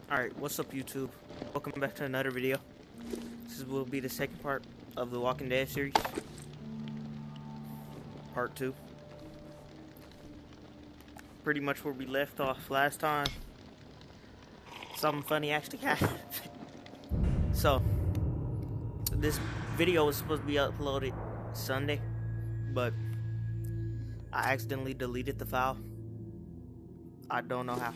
Alright, what's up YouTube? Welcome back to another video. This will be the second part of the Walking Dead series. Part 2. Pretty much where we left off last time. Something funny actually happened. So, this video was supposed to be uploaded Sunday, but I accidentally deleted the file. I don't know how.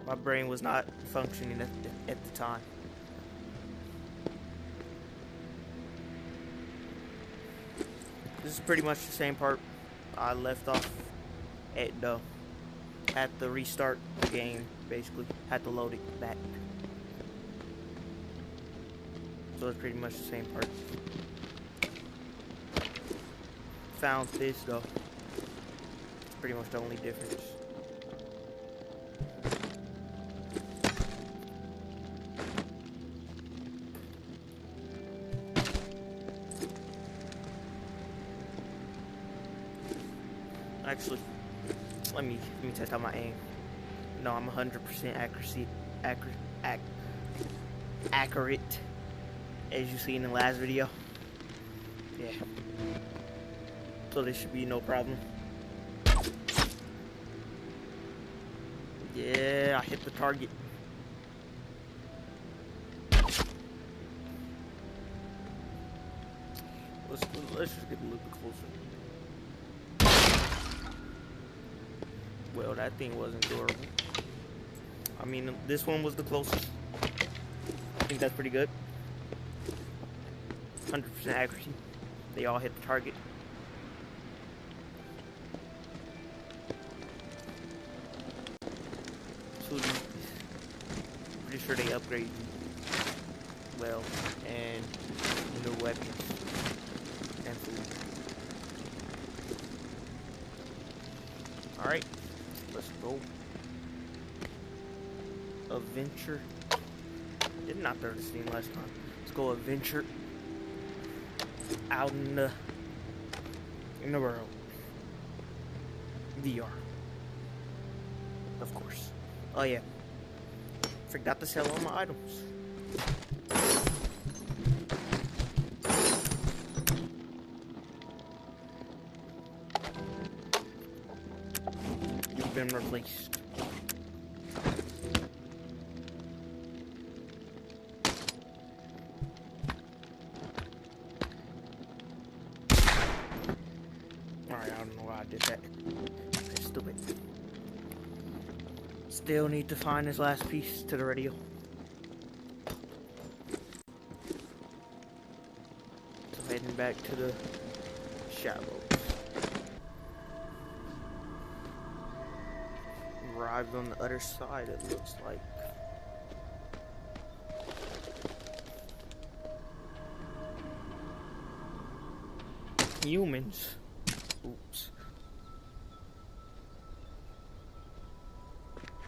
My brain was not functioning at the time. This is pretty much the same part I left off at the restart game. Basically, had to load it back. So it's pretty much the same part. Found this though. It's pretty much the only difference. Actually, let me test out my aim. No, I'm 100% accurate, as you see in the last video. Yeah. So this should be no problem. Yeah, I hit the target. Let's just get a little bit closer. Well, that thing wasn't durable. I mean, this one was the closest. I think that's pretty good. 100% accuracy. They all hit the target. So pretty sure they upgrade you. Well, and new weapons and food. Alright. Let's go. Adventure. Did not throw this thing last time. Let's go adventure out in the world. VR. Of course. Oh yeah. Forgot to sell all my items. You've been replaced. Alright, I don't know why I did that. That's stupid. Still need to find this last piece to the radio. So heading back to the shallows. Arrived on the other side, it looks like. Humans. Oops.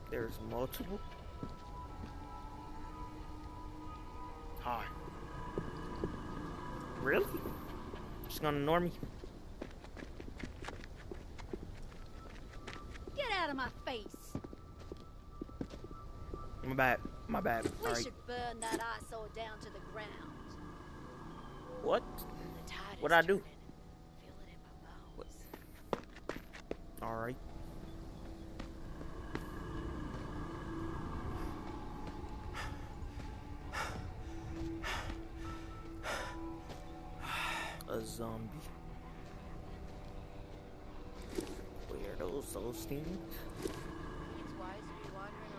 There's multiple. Hi. Really? Just gonna ignore me? Get out of my face. My bad. My bad. We All right. should burn that eyesore down to the ground. What? The tide is What'd I do? turning. Feel it in my bones. All right. A zombie. Where are those things? It's wise to be wandering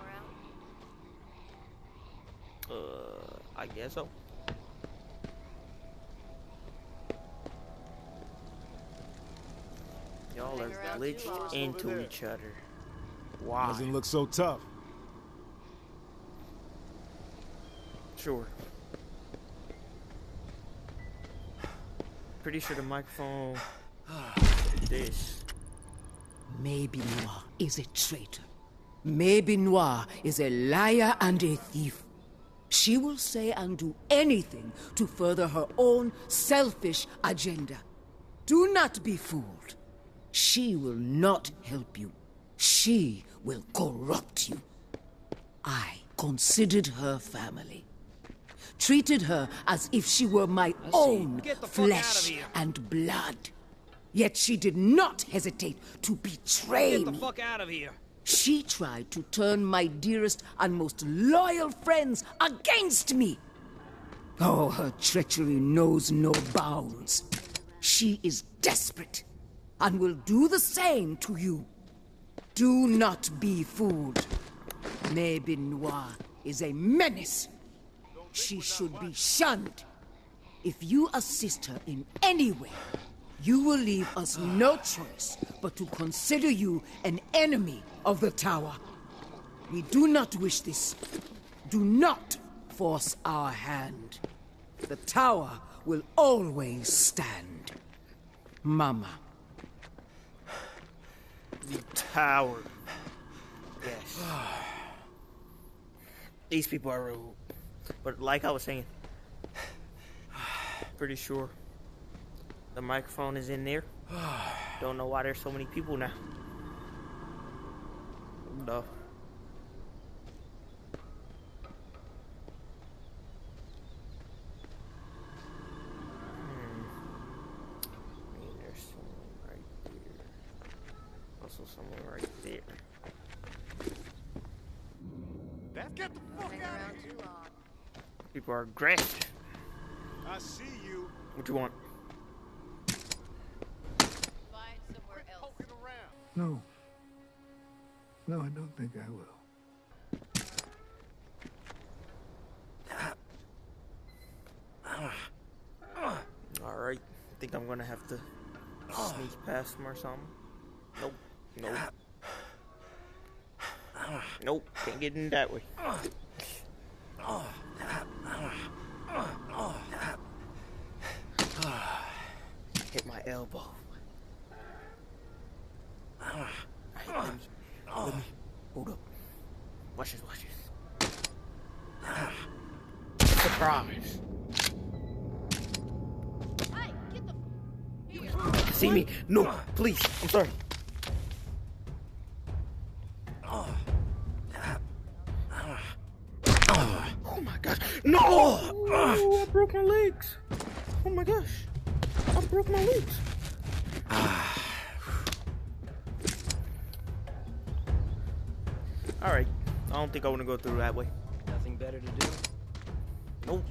around. I guess so. Y'all are Hang around too glitched long. into each other. Why? Doesn't look so tough. Sure. Pretty sure the microphone. This. Maybe Noir is a traitor. Maybe Noir is a liar and a thief. She will say and do anything to further her own selfish agenda. Do not be fooled. She will not help you. She She will corrupt you. I considered her family. Treated her as if she were my own flesh and blood. Yet she did not hesitate to betray me. Get the fuck out of here. She tried to turn my dearest and most loyal friends against me. Oh, her treachery knows no bounds. She is desperate and will do the same to you. Do not be fooled. Maybe Noir is a menace. She should be shunned. If you assist her in any way, you will leave us no choice but to consider you an enemy of the Tower. We do not wish this. Do not force our hand. The Tower will always stand. Mama. The Tower. Yes. These people are rude. But like I was saying, pretty sure the microphone is in there. Don't know why there's so many people now. No. There's someone right there. Also someone right there. Let's get the fuck out of here. People are aggressive. I see you. What you want? Find somewhere else. Poking around. No. No, I don't think I will. Alright. I think I'm gonna have to sneak past them or something. Nope. Nope. Nope. Can't get in that way. Hit my elbow. Let me. Hold up. Watch this, watch this. Surprise. Hey, get the See me? No, please. I'm sorry. Oh my gosh. No! Oh, I broke my legs. Oh my gosh. I broke my legs. Alright. I don't think I want to go through that way. Nothing better to do. Nope.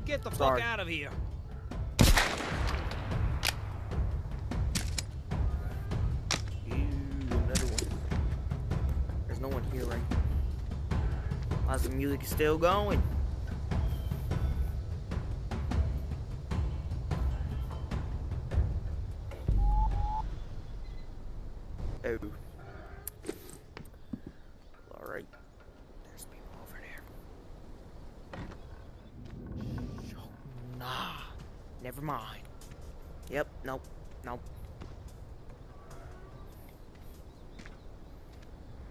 Get the Sorry. fuck out of here. Ew, another one. There's no one here, right? Why's the music still going? Oh. Alright. There's people over there. Nah. Never mind. Yep, nope, nope.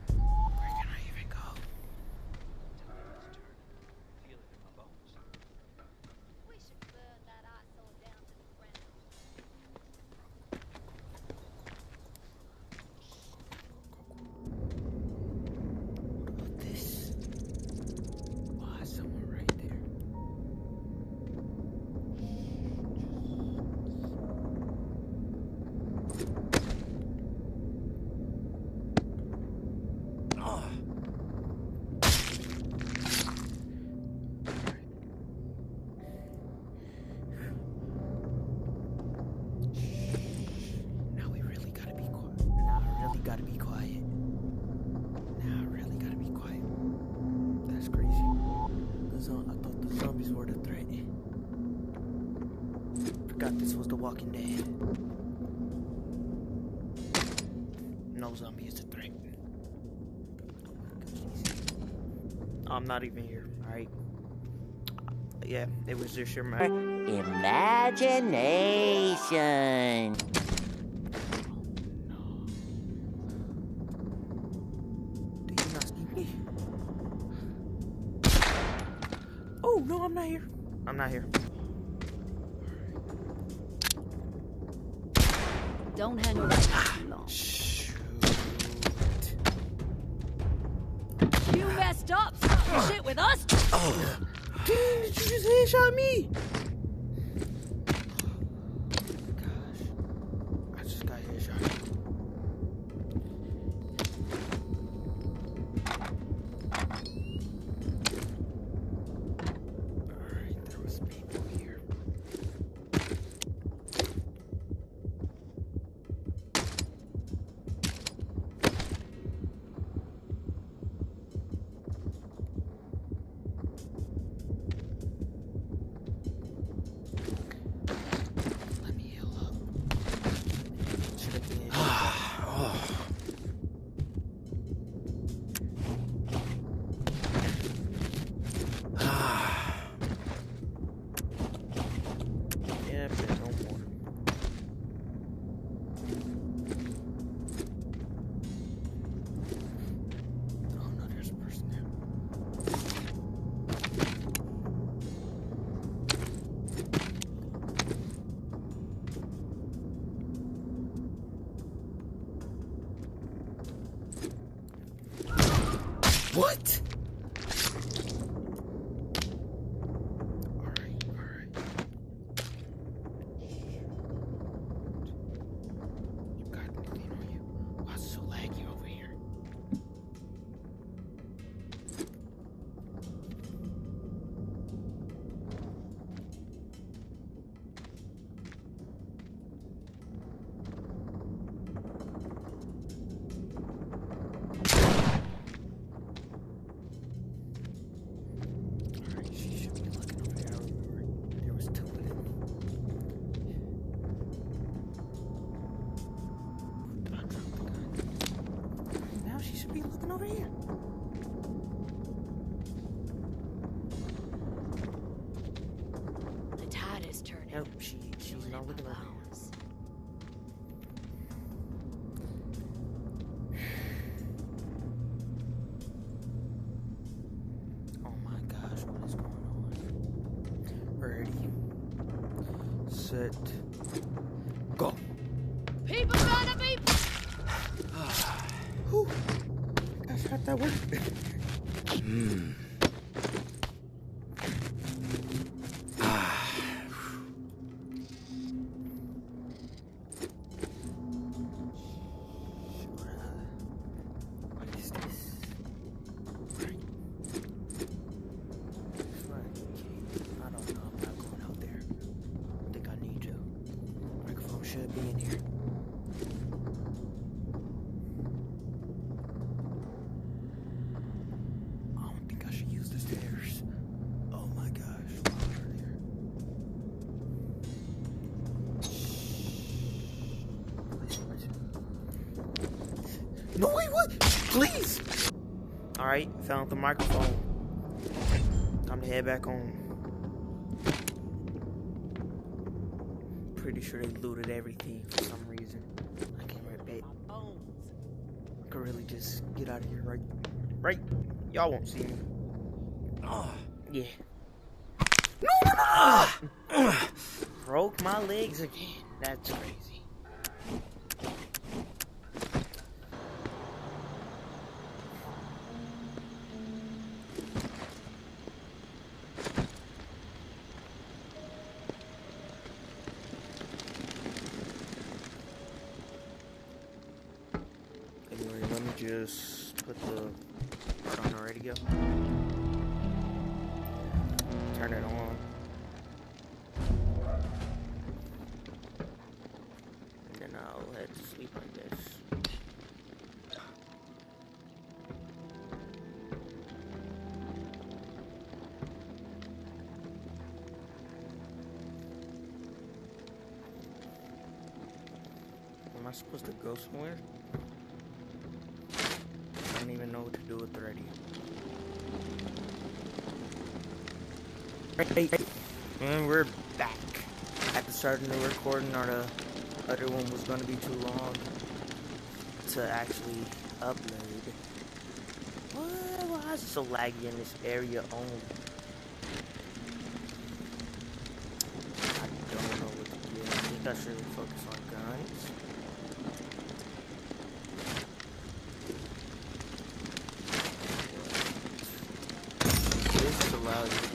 Where can I even go? Feel it in my bones. We should burn that eyesore down to the ground. What about this? Why is someone right there? Now we really gotta be quiet. Now I really gotta be quiet. Now I really gotta be quiet. That's crazy. I thought the zombies were the threat. Forgot this was The Walking Dead. No zombie is the threat. I'm not even here, alright? Yeah, it was just your mind. Imagination. Do you not see me? Oh, no, I'm not here. I'm not here. Don't hang around too long. Shoot. Stop starting shit with us! Did you just headshot me? Gosh. I just got headshot. Alright, there was people here. Let me heal up. Should've been. Yeah, but no more. Oh no, there's a person there. What? Alright, alright. You got anything on you? Why is it so laggy over here? Alright, she should be looking over there. I remember there was two of them. I dropped the gun. Now she should be looking over here. The tide is turning. Nope, she's not looking over here. Bones. Oh my gosh, what is going on? Ready, set, go. People gonna be. Whew. Gosh, how'd that work? What is this? Right. I don't know. I'm not going out there. I think I need to. Microphone should be in here. I don't think I should use the stairs. Oh my gosh. Over there. No, wait, what? Please! Alright, found the microphone. Time to head back home. Pretty sure they looted everything for some reason. I can't right back. I could really just get out of here, right? Right? Y'all won't see me. Oh, yeah. No! Broke my legs again. That's crazy. Anyway, let me just put the part on the radio. Turn it on. And then I'll head to sleep, I guess. Am I supposed to go somewhere? I don't even know what to do with the radio. And we're back. At the start of the recording, or the other one was going to be too long to actually upload. Why is it so laggy in this area only? I don't know what to do. I think I should focus on guns.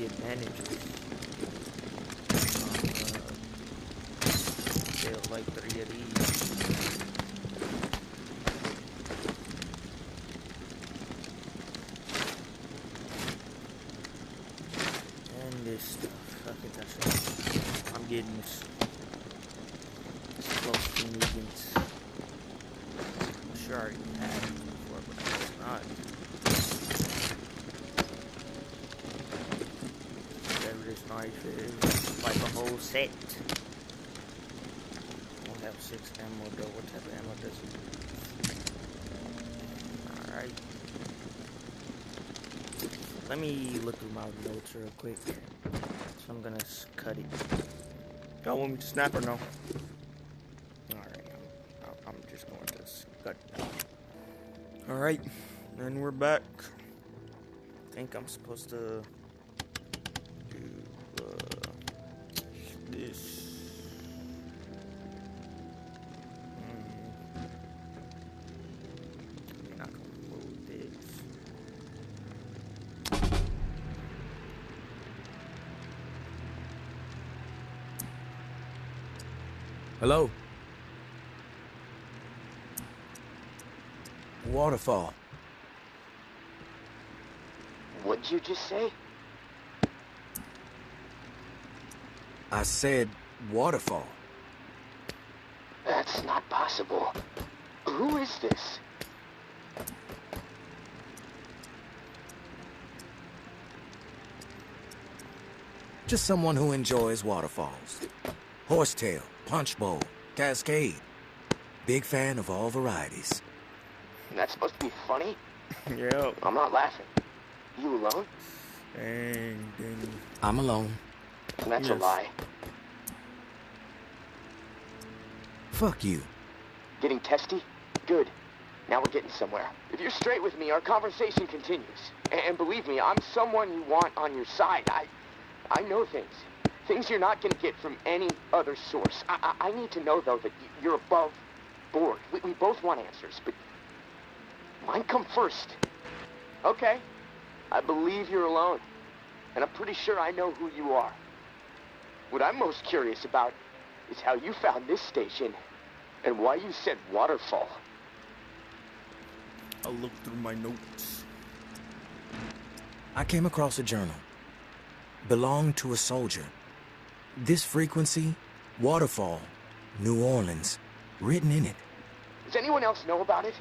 the advantages. Failed like 3 of these. And this stuff. Fuck it, that's it. I'm getting this. Close to Nugent's. I'm sure I already had it before, but it's not. Whatever this knife is, like a whole set. We'll have 6 ammo though. What type of ammo does it use? Alright. Let me look through my notes real quick. So I'm gonna cut it. Y'all want me to snap or no? Alright, I'm just going to cut it. Alright, and we're back. I think I'm supposed to do this. I'm not gonna move this. Hello? Waterfall. What'd you just say? I said waterfall. That's not possible. Who is this? Just someone who enjoys waterfalls. Horsetail, punch bowl, cascade. Big fan of all varieties. That's supposed to be funny? Yep. I'm not laughing. You alone? And then I'm alone. That's a Yes. lie. Fuck you. Getting testy? Good. Now we're getting somewhere. If you're straight with me, our conversation continues. And believe me, I'm someone you want on your side. I know things. Things you're not gonna get from any other source. I need to know, though, that you're above board. We both want answers, but mine come first. Okay. I believe you're alone. And I'm pretty sure I know who you are. What I'm most curious about is how you found this station and why you said waterfall. I'll look through my notes. I came across a journal. Belonged to a soldier. This frequency, waterfall, New Orleans, written in it. Does anyone else know about it?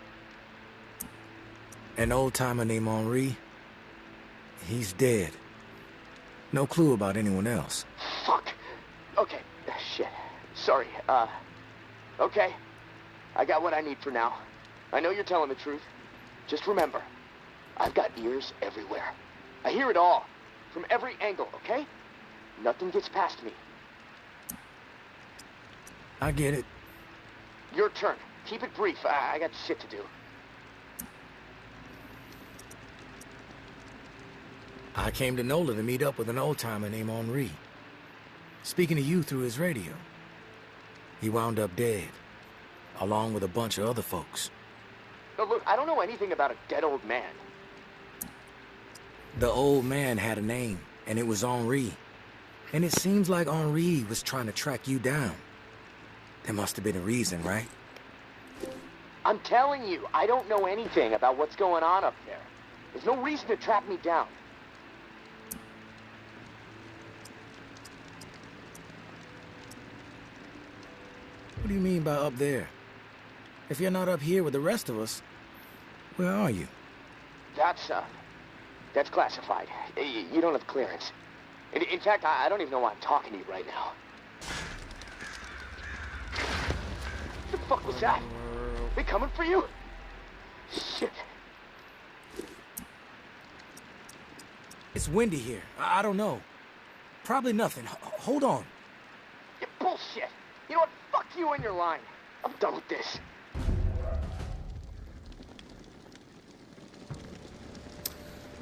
An old-timer named Henri. He's dead. No clue about anyone else. Fuck. Okay. Shit. Sorry. Okay. I got what I need for now. I know you're telling the truth. Just remember, I've got ears everywhere. I hear it all. From every angle, okay? Nothing gets past me. I get it. Your turn. Keep it brief. I got shit to do. I came to NOLA to meet up with an old-timer named Henri. Speaking to you through his radio. He wound up dead, along with a bunch of other folks. No, look, I don't know anything about a dead old man. The old man had a name, and it was Henri. And it seems like Henri was trying to track you down. There must have been a reason, right? I'm telling you, I don't know anything about what's going on up there. There's no reason to track me down. What do you mean by up there? If you're not up here with the rest of us, where are you? That's classified. You don't have clearance. In fact, I don't even know why I'm talking to you right now. What the fuck was that? They coming for you? Shit. It's windy here. I don't know. Probably nothing. Hold on. You bullshit. You know what? Fuck you and your line. I'm done with this.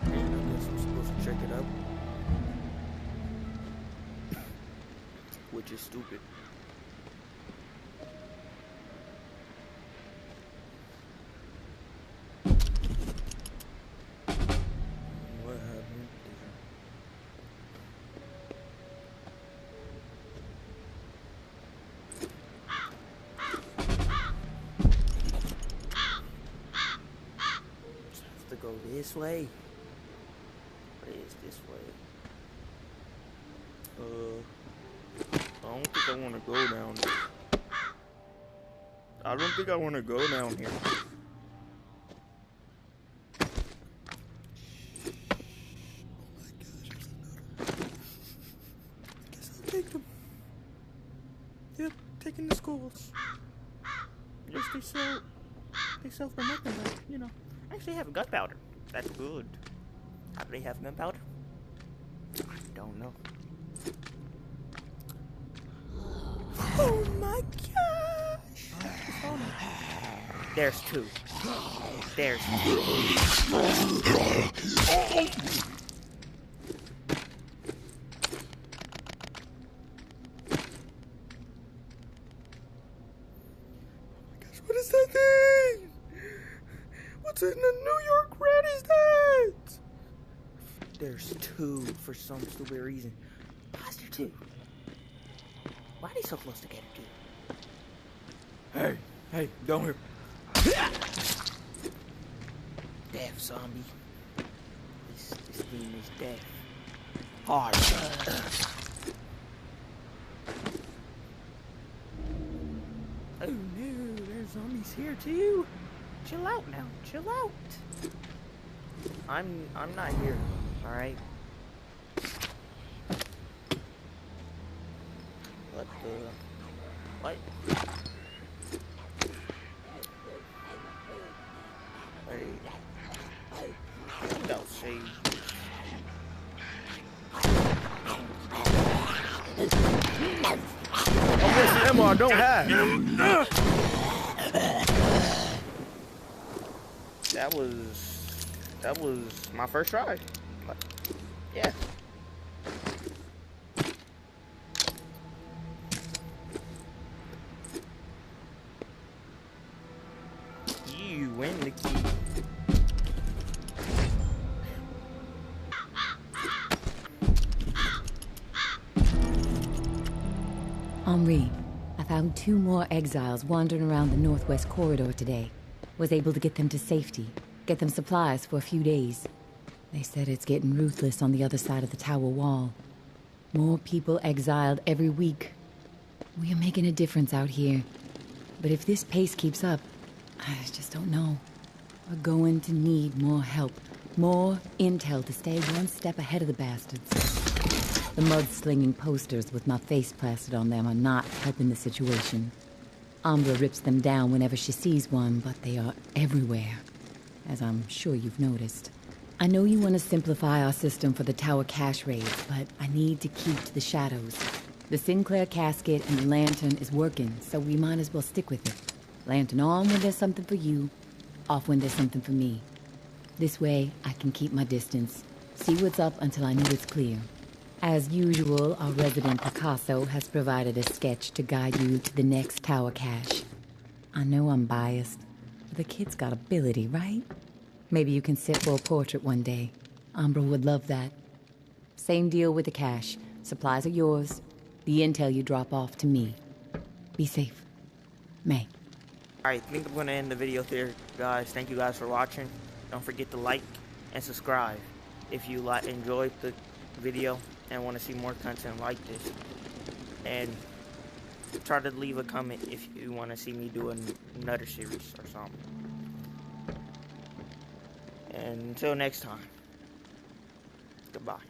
I guess I'm supposed to check it out. Which is stupid. What happened there? This way. What is this way? I don't think I want to go down there. I don't think I want to go down here. Take them. Yep, taking the schools. Yes, they sell for nothing, but, you know. Actually, have gunpowder. That's good. How do they have gunpowder? I don't know. Oh my gosh! There's two. There's two. What is that thing? What's in the New York Red is that? There's two for some stupid reason. Why is there two? Why are they so close together, dude? Hey, down here. Death, zombie. This thing is death. Hard. Oh no, there's zombies here too. Chill out now, chill out. I'm not here, alright? What the? What? Wait. I'll save. Oh, where's the ammo I don't have? That was my first try. Yeah. You win the key. Henri, I found 2 more exiles wandering around the northwest corridor today. Was able to get them to safety, get them supplies for a few days. They said it's getting ruthless on the other side of the tower wall. More people exiled every week. We are making a difference out here. But if this pace keeps up, I just don't know. We're going to need more help. More intel to stay one step ahead of the bastards. The mud-slinging posters with my face plastered on them are not helping the situation. Umbra rips them down whenever she sees one, but they are everywhere, as I'm sure you've noticed. I know you want to simplify our system for the tower cache raids, but I need to keep to the shadows. The Sinclair casket and the lantern is working, so we might as well stick with it. Lantern on when there's something for you, off when there's something for me. This way, I can keep my distance, see what's up until I know it's clear. As usual, our resident Picasso has provided a sketch to guide you to the next tower cache. I know I'm biased, but the kid's got ability, right? Maybe you can sit for a portrait one day. Umbra would love that. Same deal with the cache. Supplies are yours. The intel you drop off to me. Be safe. May. Alright, I think I'm going to end the video there, guys. Thank you guys for watching. Don't forget to like and subscribe if you enjoyed the video and want to see more content like this. And try to leave a comment if you want to see me do another series or something. And until next time, goodbye.